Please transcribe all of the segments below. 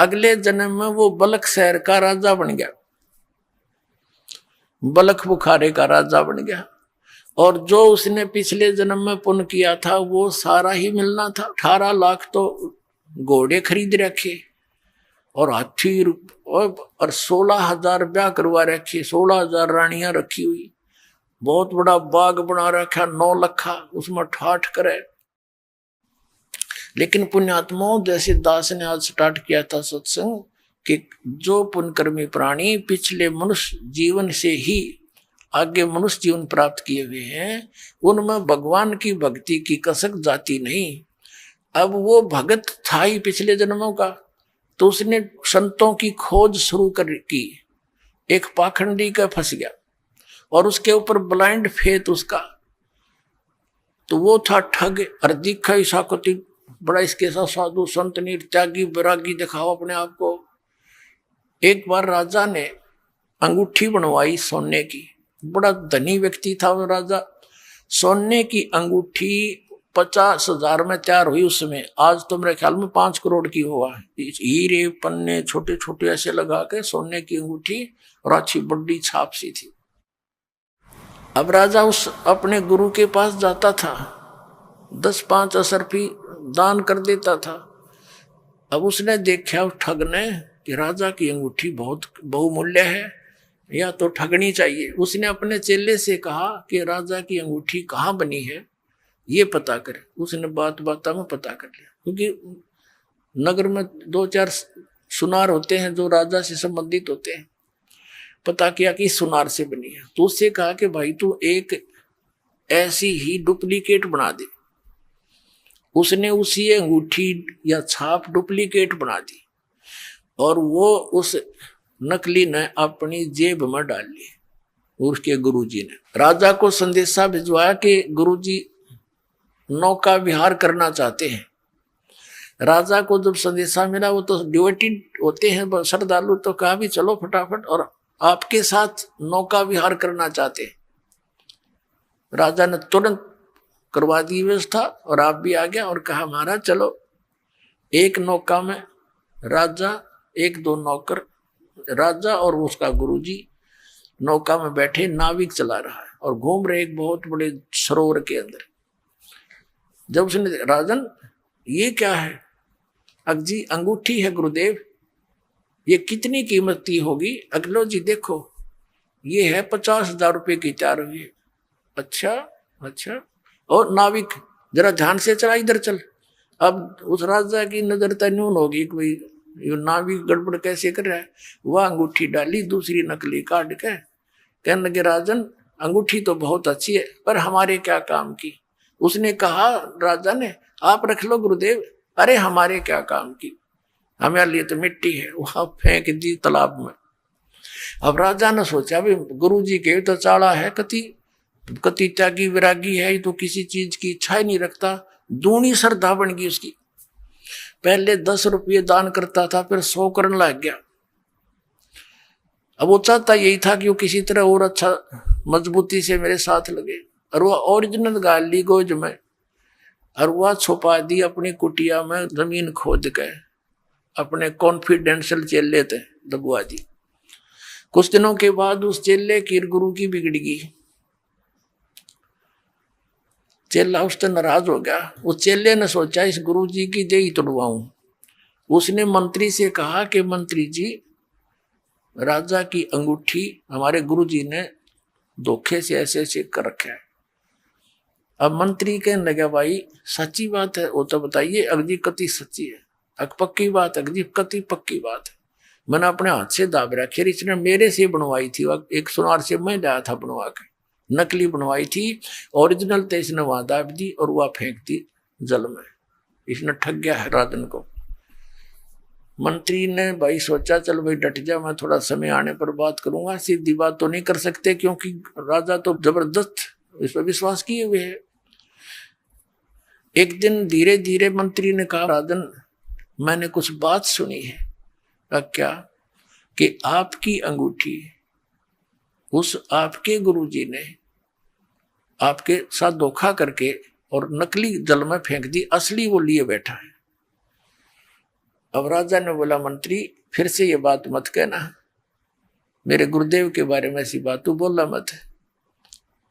अगले जन्म में वो बलख शहर का राजा बन गया, बलख बुखारे का राजा बन गया। और जो उसने पिछले जन्म में पुण्य किया था वो सारा ही मिलना था। 18 लाख तो घोड़े खरीद रखे और हाथी और 16,000 ब्याह करवा रखे, 16,000 रानियां रखी हुई, बहुत बड़ा बाग बना रखा 9 लखा, उसमें ठाठ करे। लेकिन पुण्यात्माओं, जैसे दास ने आज स्टार्ट किया था सत्संग कि जो पुण्यकर्मी प्राणी पिछले मनुष्य जीवन से ही आगे मनुष्य जीवन प्राप्त किए हुए हैं, उनमें भगवान की भक्ति की कसक जाती नहीं। अब वो भगत था ही पिछले जन्मों का, तो उसने संतों की खोज शुरू कर की, एक पाखंडी का फंस गया और उसके ऊपर ब्लाइंड फेथ उसका, तो वो था ठग। और दिखा ही साकोती बड़ा इसके साथ साधु संत त्यागी बैरागी दिखाओ अपने आप को। एक बार राजा ने अंगूठी बनवाई सोने की, बड़ा धनी व्यक्ति था वो राजा। सोने की अंगूठी 50,000 में तैयार हुई उस समय, आज तो मेरे ख्याल में 5 करोड़ की हुआ। हीरे पन्ने छोटे छोटे ऐसे लगा के सोने की अंगूठी और अच्छी बड़ी छाप सी थी। अब राजा उस अपने गुरु के पास जाता था, 10-5 असरफी दान कर देता था। अब उसने देखा उस ठग ने कि राजा की अंगूठी बहुत बहुमूल्य है, या तो ठगनी चाहिए। उसने अपने चेले से कहा कि राजा की अंगूठी कहाँ बनी है ये पता करे। उसने बात में पता कर लिया, क्योंकि नगर में 2-4 सुनार होते हैं जो राजा से संबंधित होते हैं। पता किया कि सुनार से बनी है, तो उससे कहा कि भाई तू एक ऐसी ही डुप्लीकेट बना दे। उसने उसी अंगूठी या छाप डुप्लीकेट बना दी और वो उस नकली ने अपनी जेब में डाल ली। उसके गुरुजी ने राजा को संदेशा भिजवाया कि गुरुजी नौका विहार करना चाहते हैं। राजा को जब संदेशा मिला, वो तो डिवोटेड होते हैं श्रद्धालु, तो कहा भी चलो फटाफट, और आपके साथ नौका विहार करना चाहते हैं। राजा ने तुरंत करवा दी व्यवस्था और आप भी आ गया और कहा महाराज चलो। एक नौका में राजा, 1-2 नौकर, राजा और उसका गुरुजी नौका में बैठे, नाविक चला रहा है और घूम रहे एक बहुत बड़े सरोवर के अंदर। जब उसने, राजन ये क्या है? अजी अंगूठी है गुरुदेव, ये कितनी कीमत की होगी? अगलो जी देखो, ये है 50,000 रुपये की तैयार हुई है। अच्छा अच्छा, और नाविक जरा ध्यान से चला, इधर चल। अब उस राजा की नजर तन्यून होगी, कोई ये नाविक गड़बड़ कैसे कर रहा है। वह अंगूठी डाली, दूसरी नकली काट के कहने लगे राजन अंगूठी तो बहुत अच्छी है, पर हमारे क्या काम की? उसने कहा, राजा ने, आप रख लो गुरुदेव। अरे हमारे क्या काम की, हमारे लिए तो मिट्टी है। वहां फेंक दी तालाब में। अब राजा ने सोचा भी गुरुजी के तो चाड़ा है, कति त्यागी विरागी है, तो किसी चीज की इच्छा ही नहीं रखता। दूनी श्रद्धा बन गई उसकी। पहले 10 रुपये दान करता था, फिर 100 करने लग गया। अब वो चाहता यही था कि वो किसी तरह और अच्छा मजबूती से मेरे साथ लगे, और वह ओरिजिनल गाल ली गोज में, और वह छुपा दी अपनी कुटिया में, जमीन खोद के अपने कॉन्फिडेंशियल चेले थे दबुआ दी। कुछ दिनों के बाद उस चेले की गुरु की बिगड़ गई। चेला उससे नाराज हो गया। उस चेले ने सोचा इस गुरु जी की देही तोड़वाऊं। उसने मंत्री से कहा कि मंत्री जी, राजा की अंगूठी हमारे गुरु जी ने धोखे से ऐसे ऐसे कर रखा है। अब मंत्री कहने लगा, भाई सच्ची बात है वो तो बताइए। अगजी कति सच्ची है, अग पक्की बात, अगजी कति पक्की बात है। मैंने अपने हाथ से दाब रखी, इसने मेरे से बनवाई थी। एक सुनार से मैं लाया था बनवा के, नकली बनवाई थी। ओरिजिनल तो इसने वहां दाब दी और वह फेंक दी जल में। इसने ठग गया है राजन को। मंत्री ने भाई सोचा, चल भाई डट जा, मैं थोड़ा समय आने पर बात करूंगा। सीधी बात तो नहीं कर सकते, क्योंकि राजा तो जबरदस्त इस पर विश्वास किए हुए है। एक दिन धीरे धीरे मंत्री ने कहा, राजन मैंने कुछ बात सुनी है। क्या? कि आपकी अंगूठी उस आपके गुरुजी ने आपके साथ धोखा करके और नकली जल में फेंक दी, असली वो लिए बैठा है। अब राजा ने बोला, मंत्री फिर से ये बात मत कहना, मेरे गुरुदेव के बारे में ऐसी बात तू बोलना मत।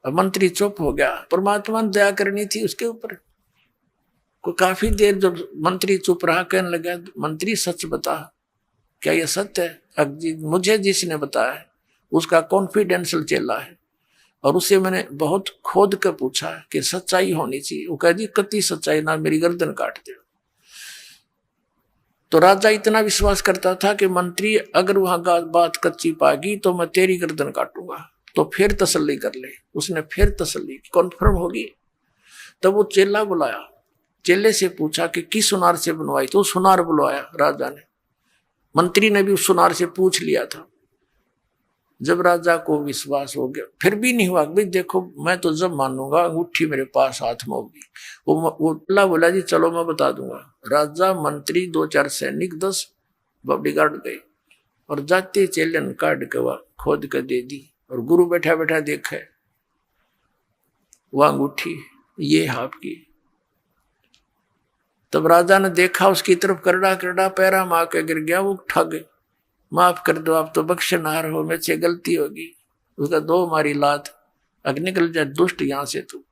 अब मंत्री चुप हो गया। परमात्मा ने दया करनी थी उसके ऊपर। को काफी देर जब मंत्री चुप रहा, कहने लगा, मंत्री सच बता, क्या यह सत्य है? मुझे जिसने बताया है उसका कॉन्फिडेंशियल चेला है, और उसे मैंने बहुत खोद कर पूछा कि सच्चाई होनी चाहिए। वो कह दी, कति सच्चाई ना, मेरी गर्दन काट दे। तो राजा इतना विश्वास करता था कि मंत्री अगर वहां बात कच्ची पागी तो मैं तेरी गर्दन काटूंगा, तो फिर तसल्ली कर ले। उसने फिर तसल्ली कॉन्फर्म होगी। तब वो चेला बुलाया, चेले से पूछा कि किस सुनार से बनवाई? तो सुनार बुलवाया राजा ने। मंत्री ने भी उस सुनार से पूछ लिया था। जब राजा को विश्वास हो गया, फिर भी नहीं हुआ, भाई देखो मैं तो जब मानूंगा, अंगूठी मेरे पास हाथ में होगी। वो बोला, जी चलो मैं बता दूंगा। राजा, मंत्री, 2-4 सैनिक, 10 बॉडीगार्ड गए, और जाते चेले ने काट के वह खोद कर दे दी। और गुरु बैठा बैठा देखे वह अंगूठी, ये आपकी। तब राजा ने देखा, उसकी तरफ करड़ा करड़ा पैरा मार के गिर गया। वो ठग, माफ कर दो, आप तो बख्शनार हो, मेरे से गलती होगी। उसका दो मारी लात, अग्नि निकल जाए दुष्ट यहां से तू।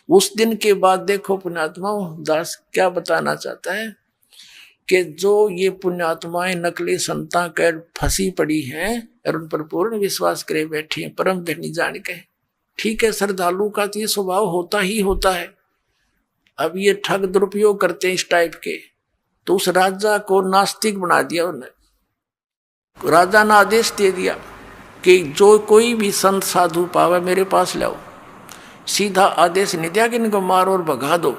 उस दिन के बाद देखो पुण्यात्मा दास क्या बताना चाहता है कि जो ये पुण्यात्माएं नकली संता कर फंसी पड़ी हैं और उन पर पूर्ण विश्वास करे बैठी हैं, परम धनी जान के। ठीक है, श्रद्धालु का तो ये स्वभाव होता ही होता है। अब ये ठग दुरुपयोग करते हैं इस टाइप के, तो उस राजा को नास्तिक बना दिया उन्होंने। राजा ने आदेश दे दिया कि जो कोई भी संत साधु पावे मेरे पास लाओ। सीधा आदेश नहीं दिया कि इनको मारो और भगा दो,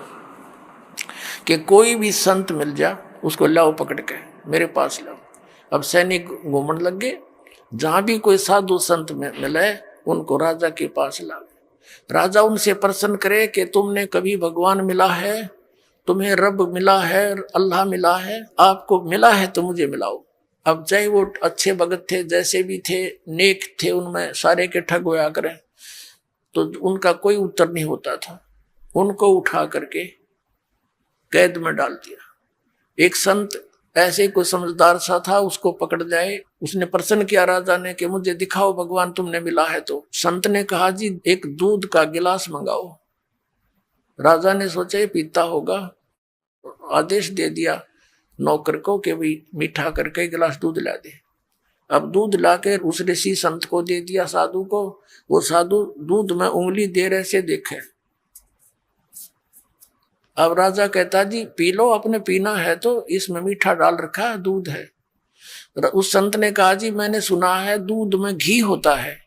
कि कोई भी संत मिल जा उसको लाओ पकड़ के मेरे पास लाओ। अब सैनिक घूमने लग गए, जहां भी कोई साधु संत मिले उनको राजा के पास लाओ। राजा उनसे प्रश्न करे कि तुमने कभी भगवान मिला है, तुम्हें रब मिला है, अल्लाह मिला है? आपको मिला है तो मुझे मिलाओ। अब चाहे वो अच्छे भगत थे, जैसे भी थे, नेक थे, उनमें सारे के ठग होया करें, तो उनका कोई उत्तर नहीं होता था। उनको उठा करके कैद में डाल दिया। एक संत ऐसे कोई समझदार सा था, उसको पकड़ जाए। उसने प्रश्न किया राजा ने कि मुझे दिखाओ भगवान तुमने मिला है तो। संत ने कहा, जी एक दूध का गिलास मंगाओ। राजा ने सोचा ये पीता होगा, आदेश दे दिया नौकर को कि भाई मीठा करके गिलास दूध ला दे। अब दूध लाकर उस ऋषि संत को दे दिया, साधु को। वो साधु दूध में उंगली दे रहे से देखे। अब राजा कहता, जी पी लो, अपने पीना है तो, इसमें मीठा डाल रखा है, दूध है। उस संत ने कहा, जी मैंने सुना है दूध में घी होता है,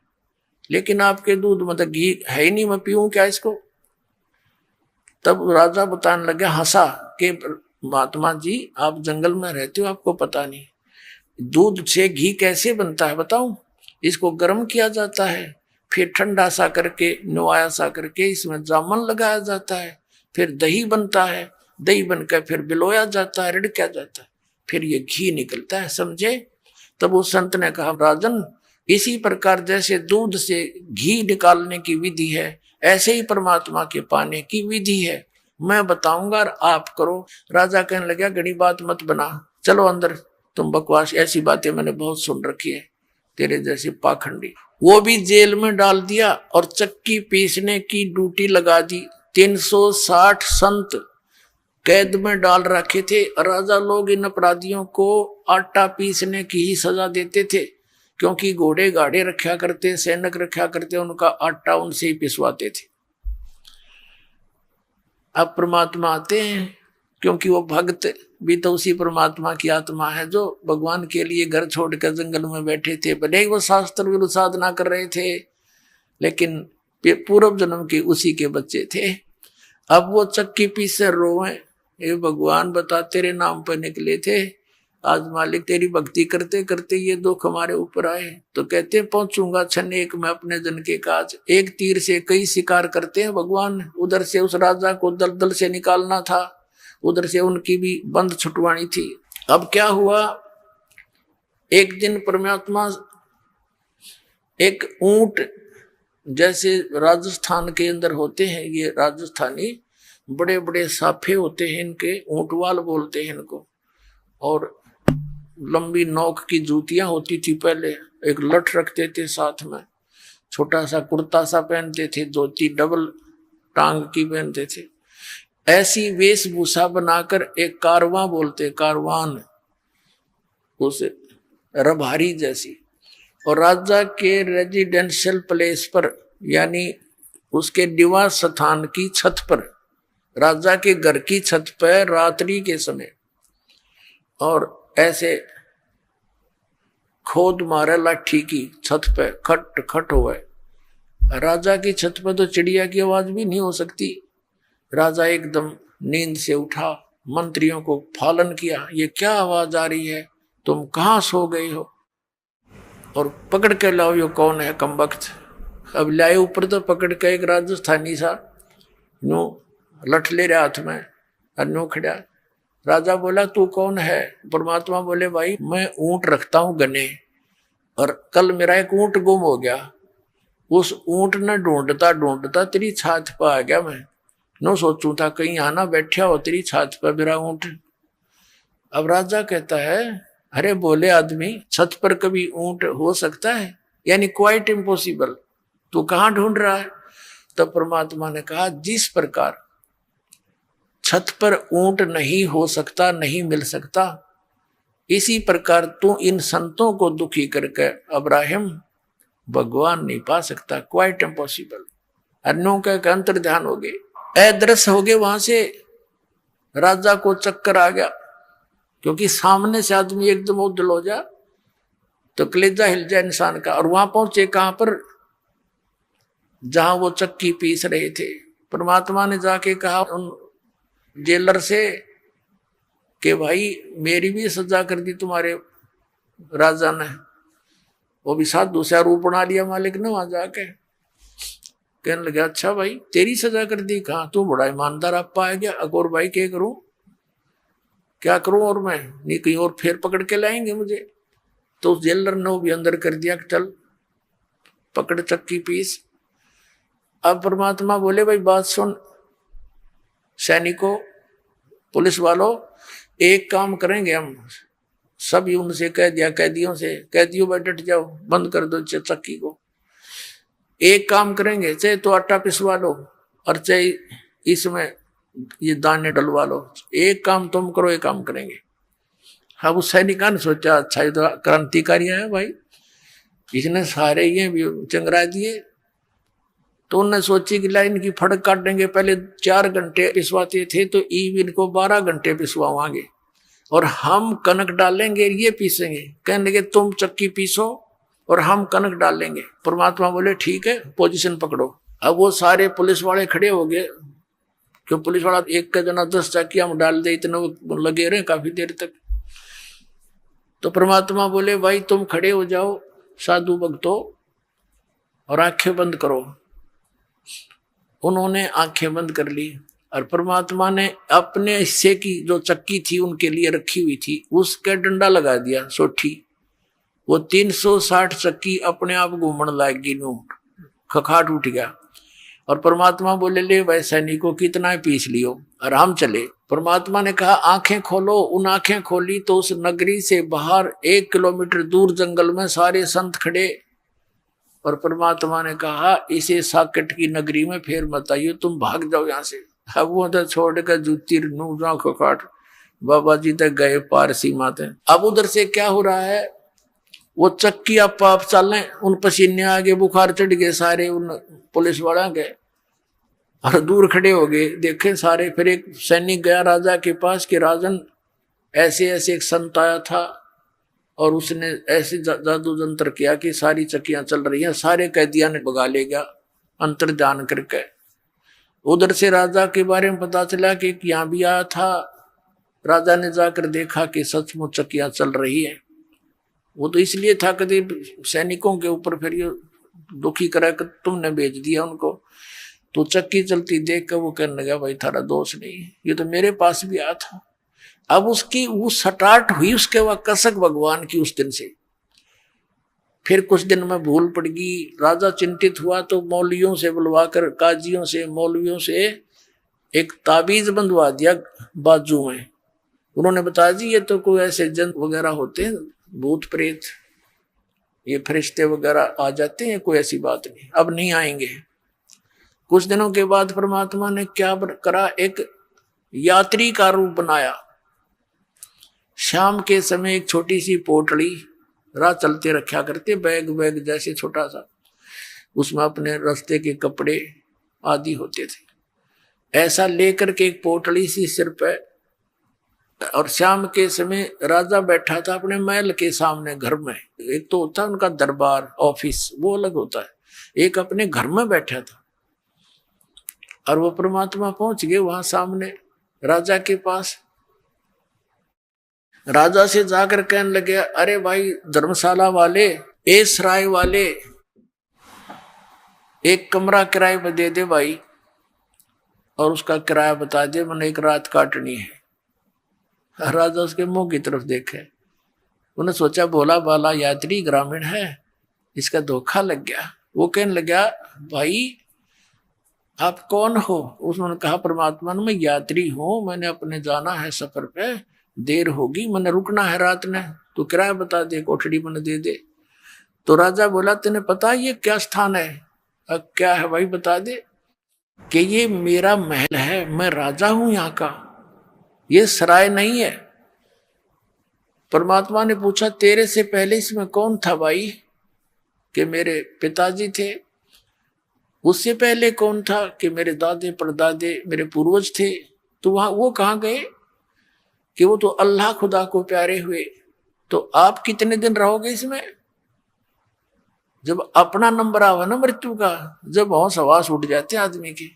लेकिन आपके दूध में तो घी है ही नहीं, मैं पीऊं क्या इसको? तब राजा बताने लगे, हंसा कि महात्मा जी आप जंगल में रहते हो, आपको पता नहीं दूध से घी कैसे बनता है बताऊं? इसको गर्म किया जाता है, फिर ठंडा सा करके, नुआया सा करके इसमें जामन लगाया जाता है, फिर दही बनता है, दही बनकर फिर बिलोया जाता है, रिड़का जाता है, फिर ये घी निकलता है, समझे? तब उस संत ने कहा, राजन इसी प्रकार जैसे दूध से घी निकालने की विधि है, ऐसे ही परमात्मा के पाने की विधि है, मैं बताऊंगा और आप करो। राजा कहने लगा, घड़ी बात मत बना, चलो अंदर, तुम बकवास, ऐसी बातें मैंने बहुत सुन रखी है तेरे जैसे पाखंडी। वो भी जेल में डाल दिया और चक्की पीसने की ड्यूटी लगा दी। 360 संत कैद में डाल रखे थे। राजा लोग इन अपराधियों को आटा पीसने की ही सजा देते थे, क्योंकि घोड़े गाड़े रखा करते, सैनिक रखा करते, उनका आटा उनसे ही पिसवाते थे। अब परमात्मा आते हैं, क्योंकि वो भक्त भी तो उसी परमात्मा की आत्मा है जो भगवान के लिए घर छोड़कर जंगल में बैठे थे। भले ही वो शास्त्र विरुद्ध साधना कर रहे थे, लेकिन पूर्व जन्म के उसी के बच्चे थे। अब वो चक्की पीसे रोए, ये भगवान बता तेरे नाम पर निकले थे, आज मालिक तेरी भक्ति करते करते ये दुख हमारे ऊपर आए। तो कहते पहुंचूंगा क्षण एक में अपने जन के काज। एक तीर से कई शिकार करते हैं भगवान। उधर से उस राजा को दलदल से निकालना था, उधर से उनकी भी बंद छुटवानी थी। अब क्या हुआ, एक दिन परमात्मा एक ऊंट, जैसे राजस्थान के अंदर होते हैं ये राजस्थानी, बड़े बड़े साफे होते हैं इनके, ऊंटवाल बोलते हैं इनको, और लंबी नोक की जूतियां होती थी पहले, एक लठ रखते थे साथ में, छोटा सा कुर्ता सा पहनते थे, धोती डबल टांग की पहनते थे। ऐसी वेशभूषा बनाकर एक कारवां बोलते, कारवान, उस रभारी जैसी, और राजा के रेजिडेंशियल प्लेस पर यानी उसके निवास स्थान की छत पर, राजा के घर की छत पर रात्रि के समय, और ऐसे खोद मारे लाठी की छत पे, खट खट हुआ। राजा की छत पर तो चिड़िया की आवाज भी नहीं हो सकती। राजा एकदम नींद से उठा, मंत्रियों को फालन किया, ये क्या आवाज आ रही है, तुम कहाँ सो गए हो, और पकड़ के लाओ ये कौन है कमबख्त। अब लाए ऊपर तो पकड़ के एक राजस्थानी सा नो लठ ले रहा हाथ में, और नो खड़ा। राजा बोला तू कौन है। परमात्मा बोले भाई मैं ऊंट रखता हूं गने, और कल मेरा एक ऊंट गुम हो गया, उस ऊंट ने ढूंढता ढूंढता तेरी छात पर आ गया। मैं नो सोचूं था कहीं आना बैठा हो तेरी छात पर मेरा ऊंट। अब राजा कहता है अरे बोले आदमी, छत पर कभी ऊंट हो सकता है, यानी क्वाइट इम्पॉसिबल, तू कहाँ ढूंढ रहा है। तब परमात्मा ने कहा जिस प्रकार छत पर ऊंट नहीं हो सकता, नहीं मिल सकता, इसी प्रकार तू इन संतों को दुखी करके अब्राहिम भगवान नहीं पा सकता, क्वाइट इम्पॉसिबल। अन्यों का अंतर ध्यान हो गए, अदृश्य हो गए। वहां से राजा को चक्कर आ गया, क्योंकि सामने से आदमी एकदम उदल हो जा तो कलेजा हिल जाए इंसान का। और वहां पहुंचे कहां पर, जहां वो चक्की पीस रहे थे। परमात्मा ने जाके कहा उन जेलर से कि भाई मेरी भी सजा कर दी तुम्हारे राजा ने। वो भी साधु सा रूप बना लिया मालिक ने वहां जाके। कहने लगा अच्छा भाई तेरी सजा कर दी, कहा तू बड़ा ईमानदार आप पाया गया। अगौर भाई क्या करूं, क्या करूं, और मैं नहीं कहीं और फिर पकड़ के लाएंगे मुझे। तो उस जेलर ने वो भी अंदर कर दिया कि चल पकड़ चक्की पीस। अब परमात्मा बोले भाई बात सुन, सैनिकों पुलिस वालों, एक काम करेंगे हम सभी, उनसे कह दिया कैदियों से, कैदियों भाई डट जाओ, बंद कर दो चक्की को। एक काम करेंगे, चाहे तो आटा पिसवा लो और चाहे इसमें ये दाने डलवा लो, एक काम तुम करो, एक काम करेंगे। हाँ उस सैनिका ने सोचा अच्छा ये तो क्रांतिकारी है भाई, इसने सारे ये भी चंगरा दिए। तो उन्होंने सोची कि लाइन की फड़क काट देंगे। पहले 4 घंटे पिसवाते थे तो ईब इनको 12 घंटे पिसवाएंगे, और हम कनक डालेंगे ये पीसेंगे। कहने लगे तुम चक्की पीसो और हम कनक डालेंगे। परमात्मा बोले ठीक है पोजीशन पकड़ो। अब वो सारे पुलिस वाले खड़े हो गए, क्यों पुलिस वाला एक का जना 10 चक्की हम डाल दे, इतने लगे रहे काफी देर तक। तो परमात्मा बोले भाई तुम खड़े हो जाओ साधु भक्तों और आंखें बंद करो। उन्होंने आंखें बंद कर ली, और परमात्मा ने अपने हिस्से की जो चक्की थी उनके लिए रखी हुई थी उसका डंडा लगा दिया सोठी। वो 360 चक्की अपने आप घूमने लगी, खखाट उठ गया। और परमात्मा बोले ले भाई सैनिकों कितना पीस लियो, और हम चले। परमात्मा ने कहा आंखें खोलो। उन आंखें खोली तो उस नगरी से बाहर 1 किलोमीटर दूर जंगल में सारे संत खड़े। और परमात्मा ने कहा इसे साकेट की नगरी में फिर मत आइयो, तुम भाग जाओ यहाँ से। अब वो तो छोड़ कर जूती नूजा खखाट बाबा जी तक गए पार सीमा तक। अब उधर से क्या हो रहा है, वो चक्की आप चलें, उन पसीने आगे बुखार चढ़ गए सारे उन पुलिस वाला गए, और दूर खड़े हो गए देखे सारे। फिर एक सैनिक गया राजा के पास कि राजन ऐसे ऐसे एक संत आया था और उसने ऐसे जादू जंत्र किया कि सारी चक्कियां चल रही हैं, सारे कैदियां ने भगा ले गया अंतर ध्यान करके। उधर से राजा के बारे में पता चला कि यहाँ भी आया था। राजा ने जाकर देखा कि सचमुच चक्कियां चल रही है। वो तो इसलिए था कभी सैनिकों के ऊपर फिर ये दुखी करा कर तुमने भेज दिया उनको। तो चक्की चलती देख कर वो कहने लगा भाई थारा दोष नहीं, ये तो मेरे पास भी आया था। अब उसकी वो स्टार्ट हुई उसके बाद कसक भगवान की उस दिन से। फिर कुछ दिन में भूल पड़ गई, राजा चिंतित हुआ तो मौलवियों से बुलवाकर, काजियों से, मौलवियों से एक ताबीज बंधवा दिया बाजू में। उन्होंने बताया जी ये तो कोई ऐसे जन वगैरह होते हैं, भूत प्रेत, ये फरिश्ते वगैरह आ जाते हैं, कोई ऐसी बात नहीं, अब नहीं आएंगे। कुछ दिनों के बाद परमात्मा ने क्या करा, एक यात्री का रूप बनाया। शाम के समय एक छोटी सी पोटली राह चलते रखा करते, बैग बैग जैसे छोटा सा, उसमें अपने रास्ते के कपड़े आदि होते थे। ऐसा लेकर के एक पोटली सी सिर पे, और शाम के समय राजा बैठा था अपने महल के सामने घर में। एक तो होता है उनका दरबार ऑफिस, वो अलग होता है, एक अपने घर में बैठा था। और वो परमात्मा पहुंच गए वहां सामने राजा के पास। राजा से जाकर कहने लगे, अरे भाई धर्मशाला वाले, ए सराय वाले, एक कमरा किराए पर दे दे भाई, और उसका किराया बता दे, मैंने एक रात काटनी है। राजा उसके मुंह की तरफ देखे, उन्हें सोचा भोला भाला यात्री ग्रामीण है, इसका धोखा लग गया। वो कहने लगा, भाई आप कौन हो? उसने कहा, परमात्मा मैं यात्री हूं, मैंने अपने जाना है सफर पे, देर होगी, मैंने रुकना है रात ने, तो किराया बता दे, कोठड़ी मैंने दे दे। तो राजा बोला, तेने पता ये क्या स्थान है? क्या है भाई बता दे। कि ये मेरा महल है, मैं राजा हूं यहाँ का, ये सराय नहीं है। परमात्मा ने पूछा, तेरे से पहले इसमें कौन था भाई? कि मेरे पिताजी थे। उससे पहले कौन था? कि मेरे दादे परदादे मेरे पूर्वज थे। तो वहां वो कहाँ गए? कि वो तो अल्लाह खुदा को प्यारे हुए। तो आप कितने दिन रहोगे इसमें? जब अपना नंबर आवा ना मृत्यु का, जब होश हवास उठ जाते आदमी के,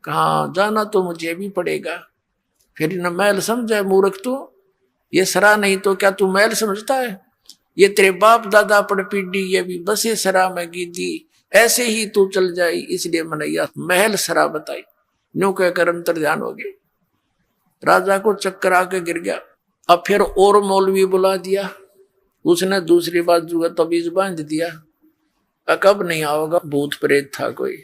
कहाँ जाना तो मुझे भी पड़ेगा। फिर न महल समझे मूर्ख तू, ये सरा नहीं तो क्या तू महल समझता है? ये तेरे बाप दादा पड़ पीढ़ी, ये भी बस ये सरा में दी, ऐसे ही तू चल जाई, इसलिए मैंने यह महल सरा बताई। न्यू कहकर अंतर ध्यान हो गए। राजा को चक्कर आके गिर गया। अब फिर और मौलवी बुला दिया, उसने दूसरी बाजू का तबीज बांध दिया। कब नहीं आओगा, भूत प्रेत था कोई।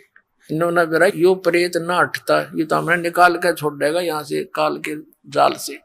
इन्होंने बोला यो प्रेत ना हटता, ये तो हमने निकाल कर छोड़ देगा यहाँ से, काल के जाल से।